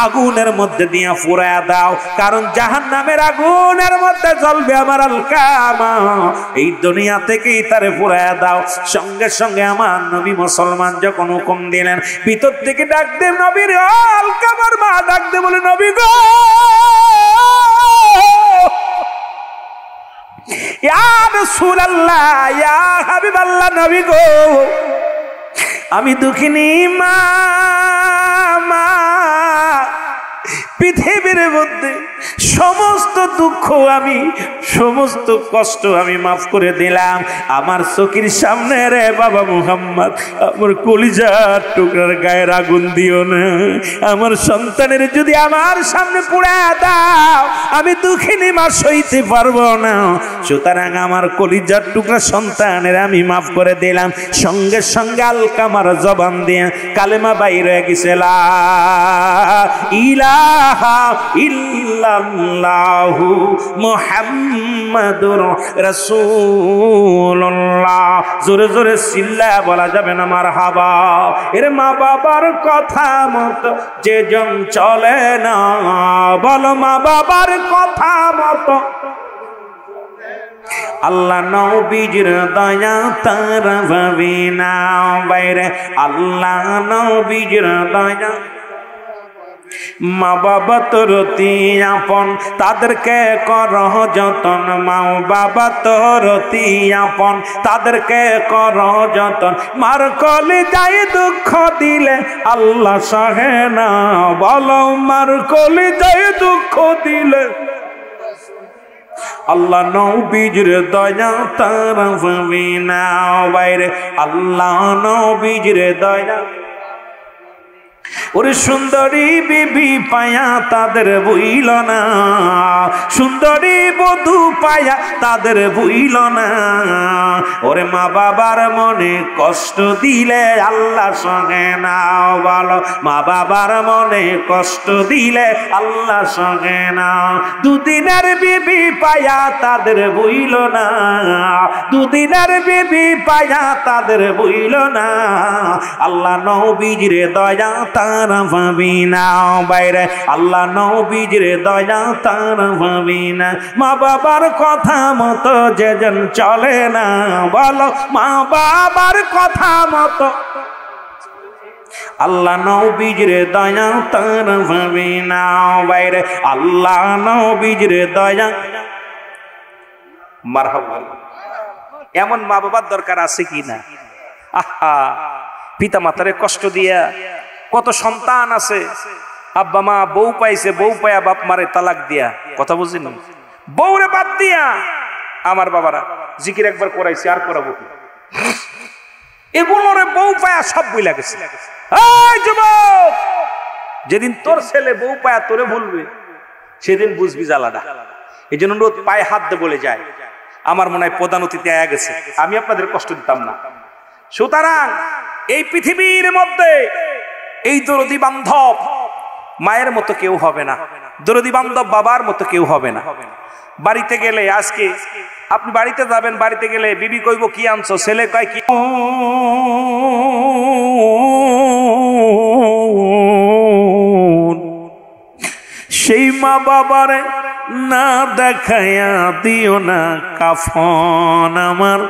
আগুনের মধ্যে দিয়া পুরায়া দাও, কারণ জাহান্নামের আগুনের মধ্যে জ্বলবে আমার আলকামা। এই দুনিয়া থেকেই তারে পুরায়া দাও। সঙ্গে সঙ্গে আমার নবী মুসলমান যখন হুকুম দিলেন, ভিতর থেকে ডাক দে নবীর আলকামার মা ডাক দে বলে নবী গো ইয়া রাসূলুল্লাহ ইয়া হাবিবাল্লাহ নবী গো আমি দুঃখিনী মা পৃথিবীর মধ্যে সমস্ত দুঃখ আমি, সমস্ত কষ্ট আমি মাফ করে দিলাম। আমার চোখের সামনে রে বাবা মুহাম্মদ, আমার কলিজার টুকরার গায়ের আগুন দিও না। আমার সন্তানের যদি আমার সামনে পুড়া দাও, আমি দুঃখিনী মা সইতে পারবো না। সুতরাং আমার কলিজার টুকরা সন্তানের আমি মাফ করে দিলাম। সঙ্গে সঙ্গে আলকামার জবান দিয়ে কালেমা বাইর হয়ে গেছে, লা ইলাহা ইল্লাল্লাহু মুহাম্মাদুর রাসূলুল্লাহ। জোরে জোরে চিল্লায়া বলা যাবে না মারহাবা। এর মা বাবার কথা মতো যেজন চলে না, বলো মা বাবার কথা মতো আল্লাহ নবীজির দয়া তারা ভাবি না বাইরে। আল্লাহ নবীজির দয়া, মা বাবা তোর অতি আপন, তাদেরকে করহ যতন। মা বাবা তোর অতি আপন, তাদেরকে করহ যতন। মার কলে যাই দুঃখ দিলে আল্লাহ সহে না, বলো মার কলে যাই দুঃখ দিলে আল্লাহ নবীজির দয়া তারা ভাবি না বাইরে। আল্লাহ নবীজির দয়া। ওরে সুন্দরী বিবি পায়া তাদের ভুইল না, সুন্দরী বধূ পায়া তাদের ভুইল না। ওরে মা বাবার মনে কষ্ট দিলে আল্লাহ সঙ্গে না, বলো মা বাবার মনে কষ্ট দিলে আল্লাহ সঙ্গে না। দুদিনের বিবি পায়া তাদের ভুইল না, দুদিনের বিবি পায়া তাদের ভুইল না। আল্লাহ নবীজির দয়া তারা ভাবি না বাইরে। আল্লাহ নবীজির দয়া তারা ভাবি না। মা বাবার কথা মতো যেজন চলে না, বলো মা বাবার কথা মতো আল্লাহ নবীজির দয়া তারা ভাবি না বাইরে। আল্লাহ নবীজির দয়া। মারহাবা। এমন মা বাবার দরকার আছে কি না? আহা, পিতা মাতারে কষ্ট দিয়া কত সন্তান আছে, আব্বা মা বউ পাইছে, বউ পায়া বাপ মারে তালাক দিয়া, কথা বুঝিনি, বউরে বাদ দিয়া আমার বাবারা জিকির একবার করাইছে আর করাবো কি, এগুলোরে বউ পায়া সব বইলা গেছে। এই যুবক, যেদিন তোর ছেলে বউ পায়া তোরে ভুলবে সেদিন বুঝবি জ্বালাটা। এই জন্য রোজ পায়ে হাত দিয়ে বলে যায়, আমার মনে হয় প্রধান অতিথি আয়া গেছে, আমি আপনাদের কষ্ট দিতাম না। সুতরাং এই পৃথিবীর মধ্যে এই দরদি বান্ধব মায়ের মতো কেউ হবে না, দরদি বান্ধব বাবার মতো কেউ হবে না। বাড়িতে গেলে, আজকে আপনি বাড়িতে যাবেন, বাড়িতে গেলে বিবি কইব কি আনছো, ছেলে কয় কি, সেই মা বাবারে না দেখায়া দিও না কাফন, আমার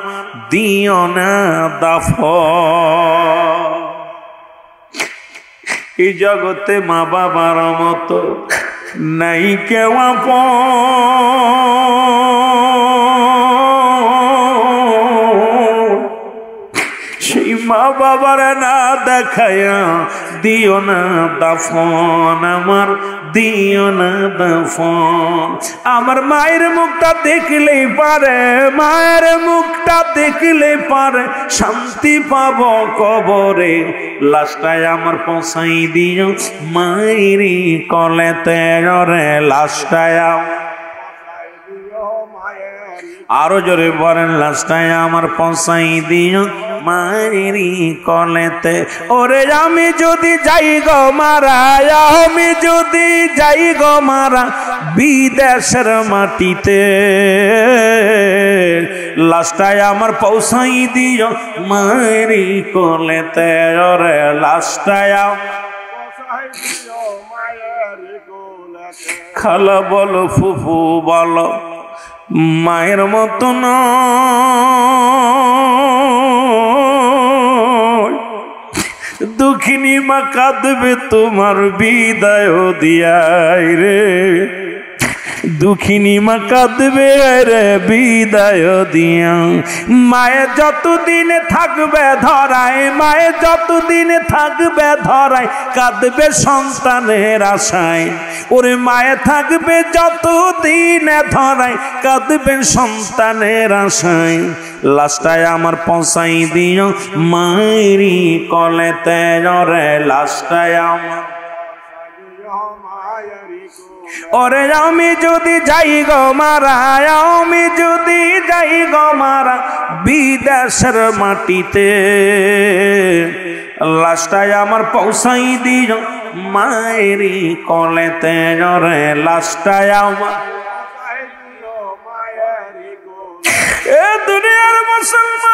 দিও না দাফন। এই জগতে মা বাবার মতো নাই কেউ আপন। সেই মা বাবার না দেখায়া দিও না দাফন, আমার দিও না দাফন। আমার মায়ের মুখটা দেখলেই পারে, মায়ের মুখটা দেখলে পারে শান্তি পাবো কবরে। লাশটায় আমার পৌঁছাই দিও মায়েরই কলেতে রে, লাশটায় আরো জোরে বলেন, লাশটায় আমার পৌঁছাই দিও মায়েরই কলেতে। ওরে আমি যদি যাই গো মারা, আমি যদি যাই গো মারা বিদেশের মাটিতে, লাশটায় আমার পৌঁছাই দিও মায়েরই কলেতে রে, লাশটায় খালা বলো ফুফু বলো মায়ের মতো নয়। দুঃখিনী মা কাঁদবে তোমার বিদায় দিয়াই রে, দুঃখিনী মা কাঁদবে রে বিদায় দিয়া। মায়ে যতদিন থাকবে ধরায়, মায়ে যতদিন থাকবে ধরায়, কাঁদবে সন্তানের আশায়। ওরে মায়ে থাকবে যতদিন ধরায়, কাঁদবে সন্তানের আশায়। লাশটায় আমার পৌঁছাই দিও মায়েরি কলেতে রে, লাশটায় আমার। ওরে আমি যদি যাই গো মারা, আমি যদি যাই গো মারা বিদেশের মাটিতে, লাশটায় আমার পৌঁছাই দিও মায়েরি কলেতে রে, লাশটায় আমার। এ দুনিয়ার মুসলমান,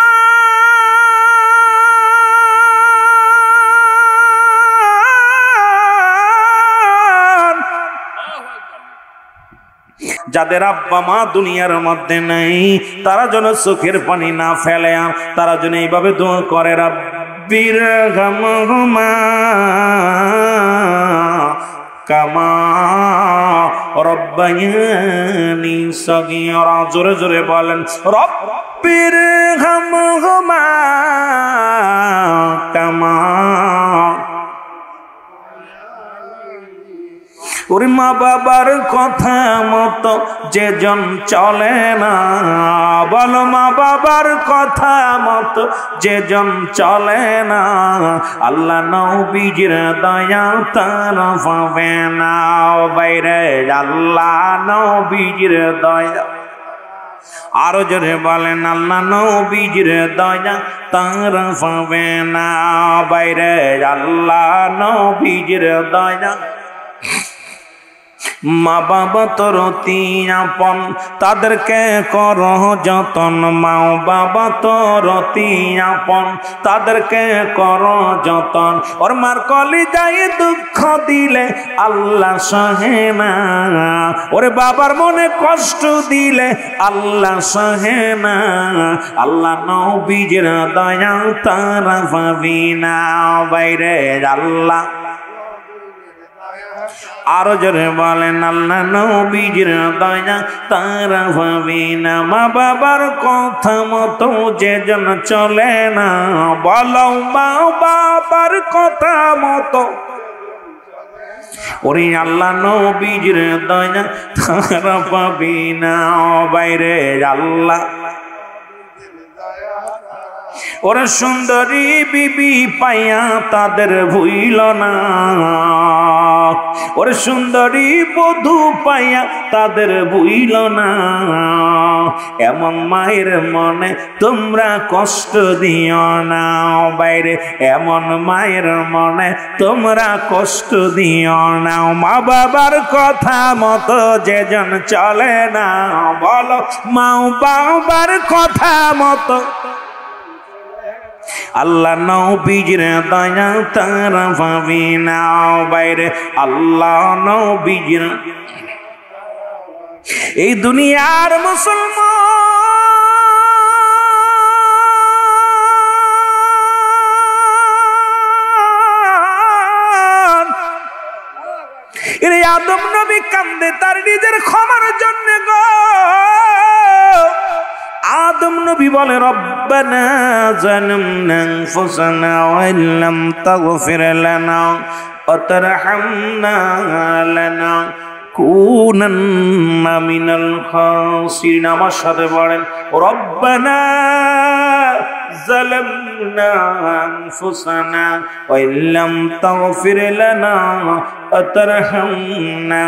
যাদের আব্বা মা দুনিয়ার মধ্যে নাই, তারা যেন চোখের পানি না ফেলে, তারা যেন এইভাবে দোয়া করে, রাব্বির হামহুমা কামা রব্বায়ানি সগীরা। জোরে জোরে বলেন, রব্বির হামহুমা কামা। ওরে মা বাবার কথা মতো যেজন চলে না, বলো মা বাবার কথা মতো যেজন চলে না, আল্লাহ নবীজির দয়া তার পাবে না। বাইরে আল্লাহ নবীজির দয়া, আরো জোরে বলেন, আল্লাহ নবীজির দয়া তার পাবে না। বাইরে আল্লাহ নবীজির দয়া। মা বাবা তোর অতি আপন, তাদেরকে কর যতন। মা বাবা তোর অতি আপন, তাদেরকে কর যতন। ওর মার কলিজায় দুঃখ দিলে আল্লাহ সহে না, ওরে বাবার মনে কষ্ট দিলে আল্লাহ সহে না। আল্লাহ নবীজির দয়া তারা পাবি না। বাইরে আল্লাহ, আরো জোরে বলেন, আল্লাহ নবীজির দয়া তারা পাবি না। মা বাবার কথা মতো যেজন চলে না, বলো মা বাবার কথা মতো। ওরে আল্লাহ নবীজির দয়া তারা পাবি না। বাইরে আল্লাহ, ওরা সুন্দরী বিবি পাইয়া তাদের ভুইল না, ওরে সুন্দরী বধূ পাইয়া তাদের ভুইল না। এমন মায়ের মনে তোমরা কষ্ট দিও না। বাইরে এমন মায়ের মনে তোমরা কষ্ট দিও না। মা বাবার কথা মতো যেজন চলে না, বলো মা বাবার কথা মতো। আল্লাহ নবীজির দয়া তারা পাবি না। বাইরে আল্লাহ নবীজির। এই দুনিয়ার মুসলমান, এর আদম নবী কান্দে তার নিজের ক্ষমার জন্য গো। আদম নবী বলে, রব্বানা যালামনা আনফুসানা ওয়া ইল্লাম তাগফির লানা ওয়া তারহামনা লানাকুনান্না মিনাল খাসিরিন। আমার সাথে বলেন, রব্বানা যালামনা আনফুসানা ওয়া ইল্লাম তাগফির লানা ওয়া তারহামনা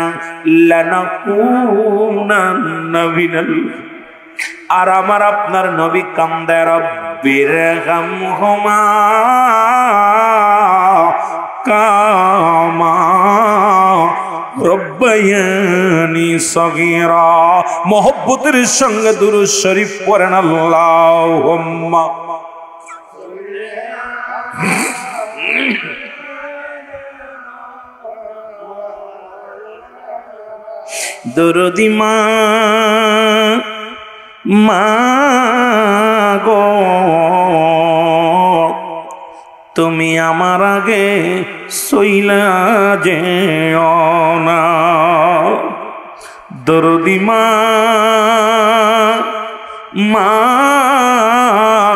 লানাকুনান্না মিনাল। আর আমার আপনার নবী কান্দে, রব্বির হামহুমা কামা রব্বায়ানি সগীরা। মোহব্বতের সঙ্গে দুরূদ শরীফ পড়েন, আল্লাহুম্মা। দরদি মা গো, তুমি আমার আগে সইলা যেও না। দরদি মা, মা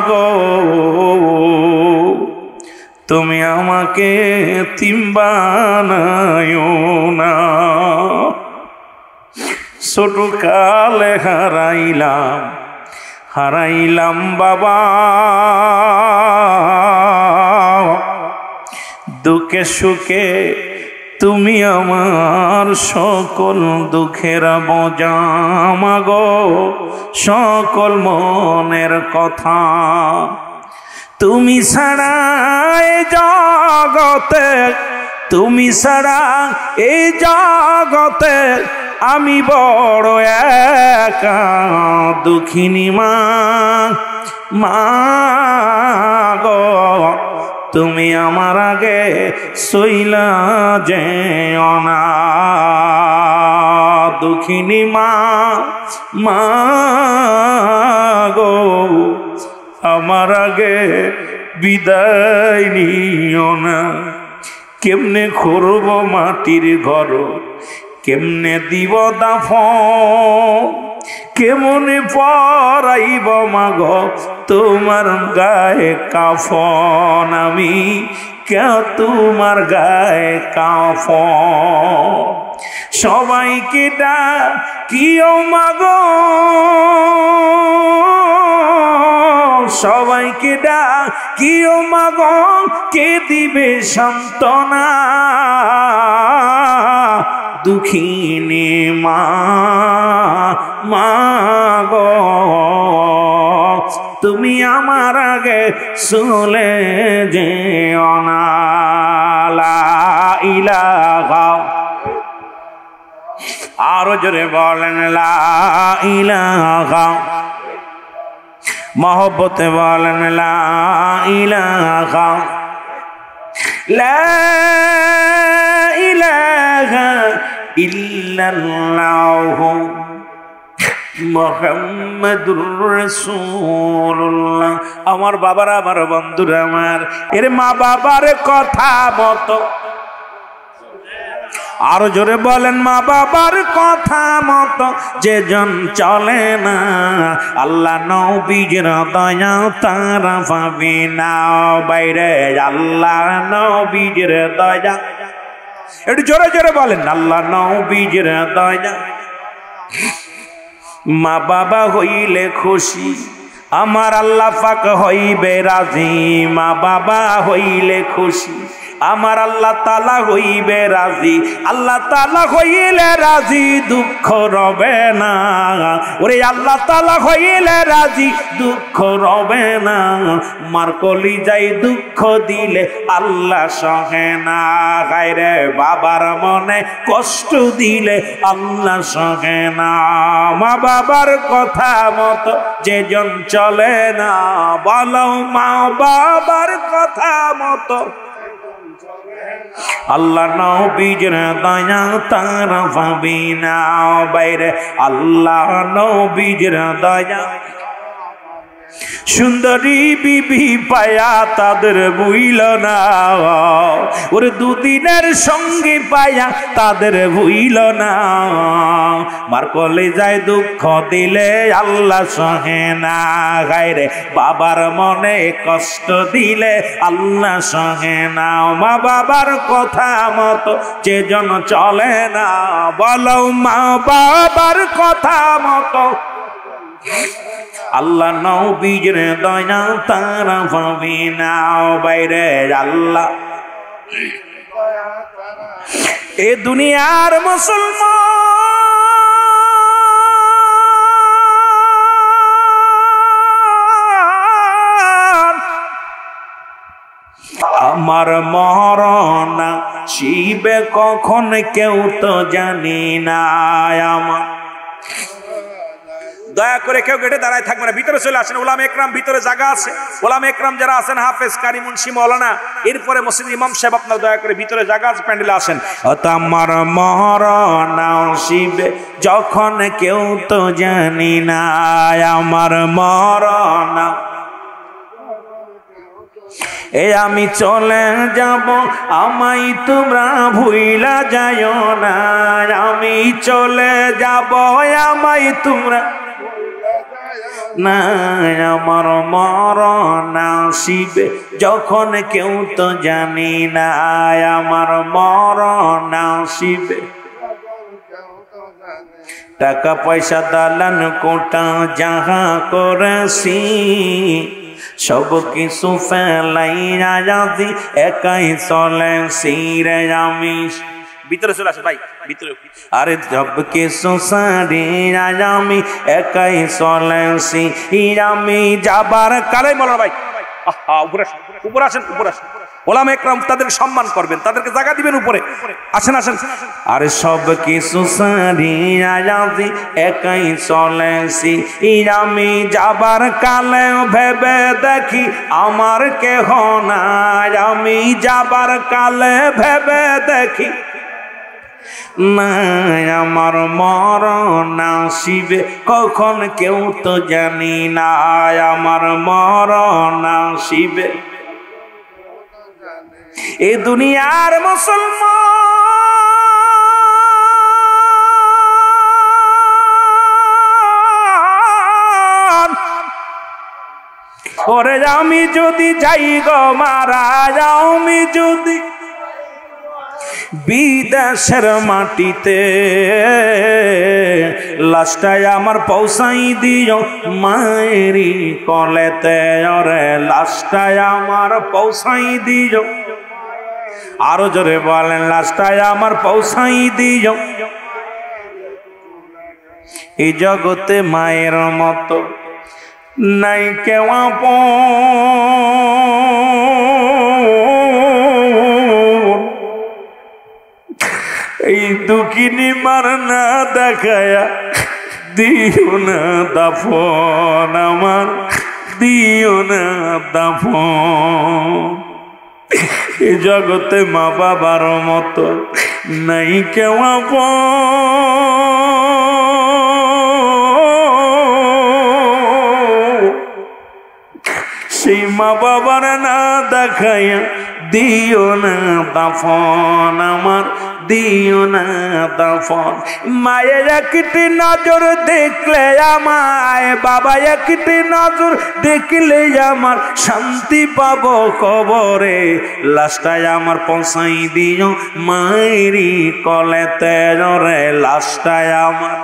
গো তুমি আমাকে তিম বানায়ো না। ছোট কালে হারাইলাম বাবা, দুঃখে সুখে তুমি আমার সকল দুঃখের বোঝা, মাগো সকল মনের কথা। তুমি ছাড়া এই জগতে, তুমি ছাড়া এই জগতে আমি বড় একা দুঃখিনী মা, মা গো তুমি আমার আগে সইলা যেও না। দুঃখিনী মা, মা গো আমার আগে বিদায় নিও না। কেমনে করব মাটির ঘর, কেমনে দিব দাফন, কেমনে পরাইব মাগ তোমার গায়ে কাফন, আমি কে তোমার গায়ে কাফন। সবাইকে ডাকিও মাগ, সবাইকে ডাকিও মাগ, কে দিবে সান্ত্বনা। দুঃখিনী মা, মা গো তুমি আমার আগে চলে যেও না। লা ইলাহা, আরো জোরে বলেন লা ইলাহা। মহব্বতে বলেন লা ইলাহা, লা ইলাহা ইল্লাল্লাহু মুহাম্মাদুর রাসূলুল্লাহ। আমার বাবারা, আমার বন্ধুরা, আমার এর মা বাবার কথা মতো, আরো জোরে বলেন মা বাবার কথা মতো যেজন চলে না, আল্লাহ নবীর দয়া তারা পাবে না। বাইরে আল্লাহ নবীর দয়া, একটু জোরে জোরে বলেন আল্লাহ নবীর দয়া। মা বাবা হইলে খুশি, আমার আল্লাহ পাক হইবে রাজি। মা বাবা হইলে খুশি, আমার আল্লাহ তাআলা হইবে রাজি। আল্লাহ তাআলা হইলে রাজি, দুঃখ রবে না। ওরে আল্লাহ তাআলা হইলে রাজি, দুঃখ রবে না। মার কলিজায় দুঃখ দিলে আল্লাহ সহে না। গায়রে বাবার মনে কষ্ট দিলে আল্লাহ সহে না। মা বাবার কথা মতো যেজন চলে না, বলো মা বাবার কথা মতো আল্লাহ নবীর দয়া তারা পাবে না। বাইরে আল্লাহ নবীর দয়া। সুন্দরী বিবি পায়া তাদের ভুইল না, ওর দুদিনের সঙ্গে পায়া তাদের ভুইল না। মার কলিজায় দুঃখ দিলে আল্লাহ সহে না। গায়রে বাবার মনে কষ্ট দিলে আল্লাহ সহে না। মা বাবার কথা মতো যেজন চলে না, বলো মা বাবার কথা মতো আল্লাহ নবীর দয়া তারা পাবে না। বাইরে আল্লাহ এ দুনিয়ার মুসলমান, আমার মরণ শিবে কখন কেউ তো জানি না। আমার দয়া করে কেউ গেটে দাঁড়ায় থাকবে না, ভিতরে চলে আসেন। ওলামা একরাম ভিতরে জায়গা আছে, ওলামা একরাম যারা আছেন, হাফেজ, কারি, মুন্সি, মাওলানা, এরপরে মসজিদ ইমাম সাহেব, আপনার দয়া করে ভিতরে জায়গা আছে, প্যান্ডেলে আসেন। আমার মরণ শিবে যখন কেউ তো জানি না, আমার মরণ এ আমি চলে যাব, আমায় তোমরা ভুইলা যাইও না। আমি চলে যাব, আমায় তোমরা না। আমার মরণ আসিবে যখন কেউ তো জানি না। আমার মরণ আসিবে, টাকা পয়সা দালান কোটা যাহা করেছি সব কিছু ফেলাইয়া যাদি একাই চলেছি রে আমি। ভিতরে চলে আসে ভাই, ভিতরে। আরে সব কিছু সারিয়া আমি একাই চলেছি। আমি যাবার কালে বলো ভাই, উপরে উপরে আসেন, উপরে আসেন। ওলামা একরাম তাদেরকে সম্মান করবেন, তাদেরকে জায়গা দিবেন উপরে। আসেন আসেন। আরে সব কিছু সারিয়া যাদি একাই চলেছি। আমি যাবার কালে ভেবে দেখি আমার কেহ নাই। আমি যাবার কালে ভেবে দেখি নাই আমার মরণ আসিবে কখন কেউ তো জানি না। আমার মরণ আসিবে। এ দুনিয়ার মুসলমান, ওরে আমি যদি যাই গো মারা, আমি যদি বিদেশের মাটিতে, লাশটায় আমার পৌঁছাই দিও মায়েরি কলেতে। ওরে লাশটায় আমার পৌঁছাই দিও, আরো জোরে বলেন, লাশটায় আমার পৌঁছাই দিও। এই জগতে মায়ের মতো নাই কেউ আপন। এই দুঃখিনী মার না দেখায়া দিও না দাফন, আমার দিও না দাফন। এই জগতে মা বাবার মতো নাই কেউ আপন। সেই মা বাবার না দেখায়া দিও না দাফন, আমার দিও না দাফন। মায়ের একটি নজর দেখলে আমায়, বাবা একটি নজর দেখলে আমার শান্তি পাবো কবরে। লাশটায় আমার পৌঁছাই দিও মায়েরি কলেতে। রে লাশটায় আমার,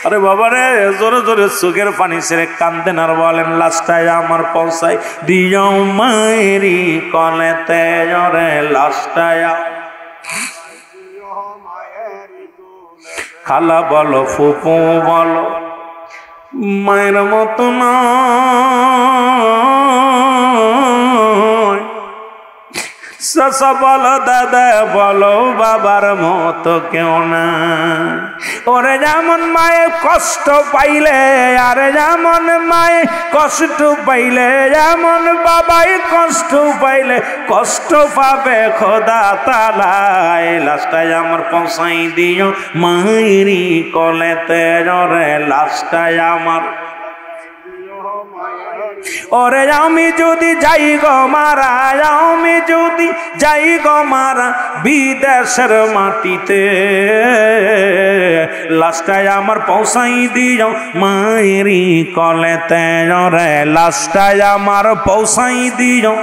আরে বাবা রে, জোরে জোরে চোখের পানি ছেড়ে কান্দেন আর বলেন, লাশটায় আমার পৌঁছাই দিও মায়েরি কলেতে। রে লাশটায়। খালা বলো, ফুপু বলো, মায়ের মতো নয়। চাচা বলো, দাদা বলো, বাবার মতো কেউ না। ওরে যেমন মায়ে কষ্ট পাইলে, আরে যেমন মায়ে কষ্ট পাইলে, যেমন বাবাই কষ্ট পাইলে কষ্ট পাবে খোদা তাআলা। লাশটায় আমার পৌঁছাই দিও মায়েরি কলেতে। রে লাশটায় আমার, ওরে আমি যদি যাই গো মারা, আমি যদি যাই গো মারা বিদেশের মাটিতে, লাশটায় আমার পৌঁছাই দিও মায়েরি কলেতে। রে লাশটায় আমার পৌঁছাই দিও।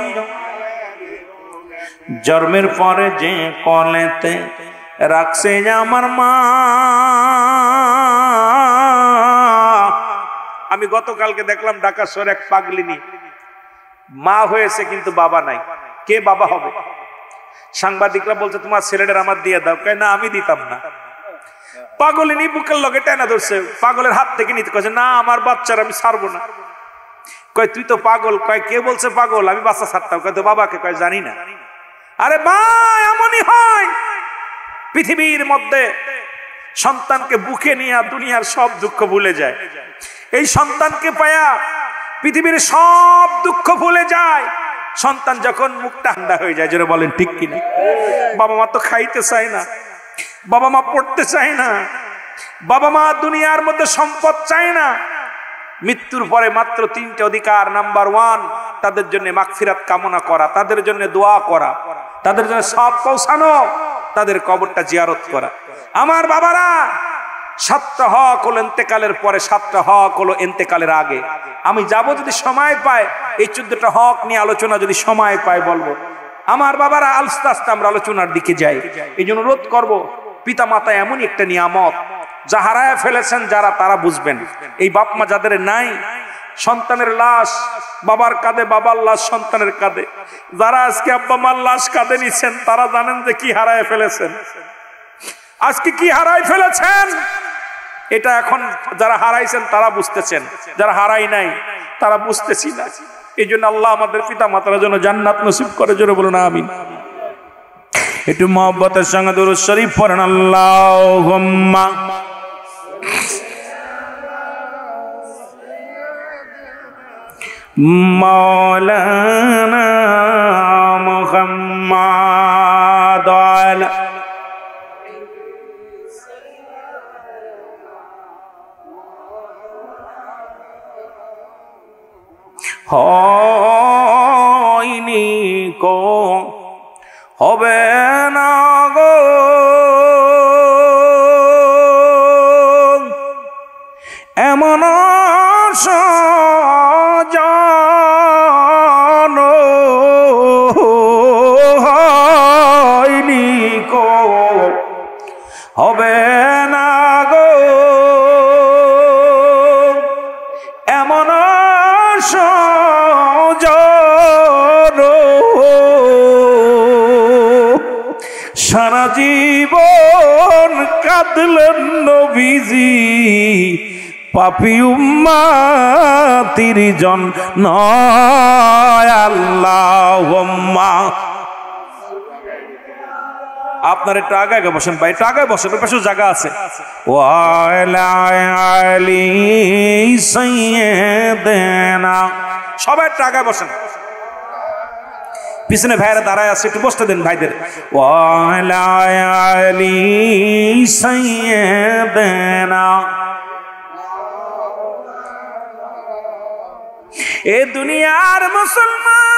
জন্মের পরে যে কলেতে রাখছে আমার মা, আমি গতকালকে দেখলাম ঢাকা শহরে এক পাগলিনী মা হয়েছে কিন্তু বাবা নাই। কে বাবা হবে? সাংবাদিকরা বলছে তোমার ছেলেটার আমার দিয়ে দাও। কয় না, আমি দিতাম না। পাগলিনী বুকের লগে টেনা ধরছে, পাগলের হাত থেকে নিতে কয়েছে, না আমার বাচ্চার আমি ছাড়বো না। কয় তুই তো পাগল। কয় কে বলছে পাগল? আমি বাচ্চা ছাড়তাম। কয় তো বাবাকে? কয় জানি না। আরে ভাই, এমনই হয় পৃথিবীর মধ্যে। সন্তানকে বুকে নিয়ে দুনিয়ার সব দুঃখ ভুলে যায়। এই সন্তানকে পায়া পৃথিবীর সব দুঃখ ভুলে যায়। সন্তান যখন মুখ ঠান্ডা হয়ে যায়, যেটা বলেন ঠিক কিনা? বাবা মা তো খাইতে চায় না, বাবা মা পড়তে চায় না, বাবা মা দুনিয়ার মধ্যে সম্পদ চায় না, মৃত্যুর পরে মাত্র 3টে অধিকার। নাম্বার 1, তাদের জন্য মাগফিরাত কামনা করা, তাদের জন্য দোয়া করা, তাদের জন্য সওয়াব পৌঁছানো, তাদের কবরটা জিয়ারত করা। আমার বাবারা, 7টা হক হলো ইন্তেকালের পরে, 7টা হক হলো ইন্তেকালের আগে। আমি যাব যদি সময় পাই, এই 14টা হক নিয়ে আলোচনা যদি সময় পাই বলবো। আমার বাবারা, আস্তে আস্তে আমরা আলোচনার দিকে যাই। এই জন্য অনুরোধ করবো, পিতা মাতা এমনই একটা নিয়ামত, যা হারায় ফেলেছেন যারা, তারা বুঝবেন। এই বাপ মা যাদের নাই, সন্তানের লাশ বাবার কাঁধে, বাবার লাশ সন্তানের কাঁধে, যারা আজকে আব্বা মার লাশ কাঁধে নিচ্ছেন, তারা জানেন যে কি হারায় ফেলেছেন, আজকে কি হারায় ফেলেছেন। এটা এখন যারা হারাইছেন তারা বুঝতেছেন, যারা হারাই নাই তারা বুঝতেছি না। এই জন্য আল্লাহ আমাদের পিতা মাতার জন্য জান্নাত নসিব করে, জোরে বলুন আমিন। একটু মহব্বতের সঙ্গে দুরূদ শরীফ পড়েন, আল্লাহুম্মা মাওলানা মুহাম্মাদ আলা হয়নি কো হবে না গো এমন সজন হয়নি কো হবে না গো এমন সারা জীবন কাঁদলেন নবীজি, পাপী উম্মতির জন্য। আল্লাহুম্মা, আপনার একটু আগে বসেন ভাই, একটু আগে বসেন, ওর পাশে জায়গা আছে। ওয়ালা আলী সাইয়্যিদানা, সবাই একটু আগে বসেন, পিছনে ভাইরা দাঁড়ায় আছে, একটু বসতে দেন ভাইদের। ওয়ালা আলী সাইয়্যিদানা, এ দুনিয়ার মুসলমান